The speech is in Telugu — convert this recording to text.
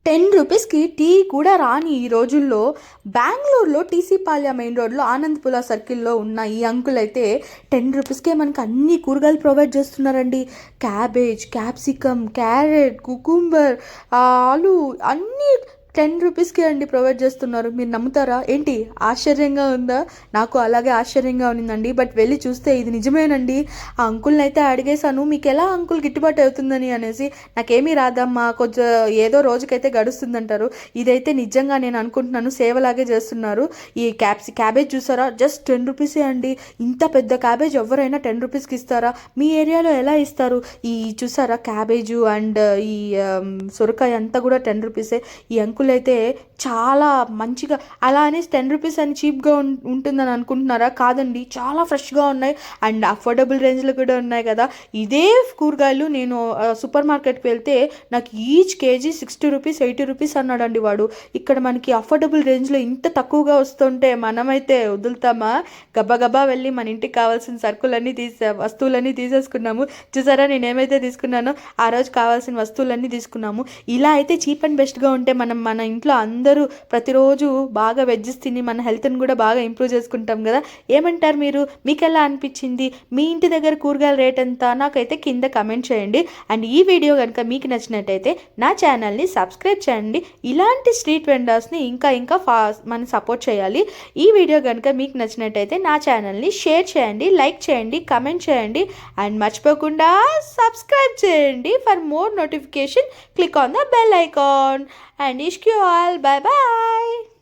రూ. 10కి టీ కూడా రాని ఈ రోజుల్లో బెంగుళూరులో టీసీ పాల్య మెయిన్ రోడ్లో ఆనందపుల సర్కిల్లో ఉన్న ఈ అంకుల్ అయితే రూ. 10కే మనకు అన్ని కూరగాయలు ప్రొవైడ్ చేస్తున్నారండి. క్యాబేజ్, క్యాప్సికమ్, క్యారెట్, కుకుంబర్, ఆలు అన్నీ రూ. 10కే అండి ప్రొవైడ్ చేస్తున్నారు. మీరు నమ్ముతారా ఏంటి? ఆశ్చర్యంగా ఉందా? నాకు అలాగే ఆశ్చర్యంగా ఉన్నిందండి. బట్ వెళ్ళి చూస్తే ఇది నిజమేనండి. ఆ అంకుల్ని అయితే అడిగేశాను, మీకు ఎలా అంకుల్ గిట్టుబాటు అవుతుందని అనేసి. నాకేమీ రాదమ్మా, కొంచెం ఏదో రోజుకైతే గడుస్తుందంటారు. ఇదైతే నిజంగా నేను అనుకుంటున్నాను సేవలాగే చేస్తున్నారు. ఈ క్యాబేజ్ చూసారా, జస్ట్ రూ. 10 అండి. ఇంత పెద్ద క్యాబేజ్ ఎవరైనా రూ. 10కి ఇస్తారా? మీ ఏరియాలో ఎలా ఇస్తారు? ఈ చూసారా క్యాబేజు అండ్ ఈ సొరకాయ అంతా కూడా రూ. 10. ఈ అంకుల్ అయితే చాలా మంచిగా, అలా అనేసి రూ. 10 అని చీప్గా ఉంటుందని అనుకుంటున్నారా? కాదండి, చాలా ఫ్రెష్గా ఉన్నాయి అండ్ అఫోర్డబుల్ రేంజ్లో కూడా ఉన్నాయి కదా. ఇదే కూరగాయలు నేను సూపర్ మార్కెట్కి వెళ్తే నాకు ఈచ్ కేజీ రూ. 60, రూ. 80 అన్నాడండి వాడు. ఇక్కడ మనకి అఫోర్డబుల్ రేంజ్లో ఇంత తక్కువగా వస్తుంటే మనమైతే వదులుతామా? గబగబా వెళ్ళి మన ఇంటికి కావాల్సిన సరుకులన్నీ వస్తువులన్నీ తీసేసుకున్నాము. చూసారా నేనేమైతే తీసుకున్నానో ఆ రోజు కావాల్సిన వస్తువులన్నీ తీసుకున్నాము. ఇలా అయితే చీప్ అండ్ బెస్ట్గా ఉంటే మన ఇంట్లో అందరూ ప్రతిరోజు బాగా వెజ్జెస్ తిని మన హెల్త్ని కూడా బాగా ఇంప్రూవ్ చేసుకుంటాం కదా. ఏమంటారు మీరు? మీకు ఎలా అనిపించింది? మీ ఇంటి దగ్గర కూరగాయల రేట్ ఎంత? నాకైతే కింద కమెంట్ చేయండి. అండ్ ఈ వీడియో కనుక మీకు నచ్చినట్టయితే నా ఛానల్ని సబ్స్క్రైబ్ చేయండి. ఇలాంటి స్ట్రీట్ వెండర్స్ని ఇంకా మనం సపోర్ట్ చేయాలి. ఈ వీడియో కనుక మీకు నచ్చినట్టయితే నా ఛానల్ని షేర్ చేయండి, లైక్ చేయండి, కమెంట్ చేయండి అండ్ మర్చిపోకుండా సబ్స్క్రైబ్ చేయండి. For more notification click on the bell icon. And wish you all bye bye.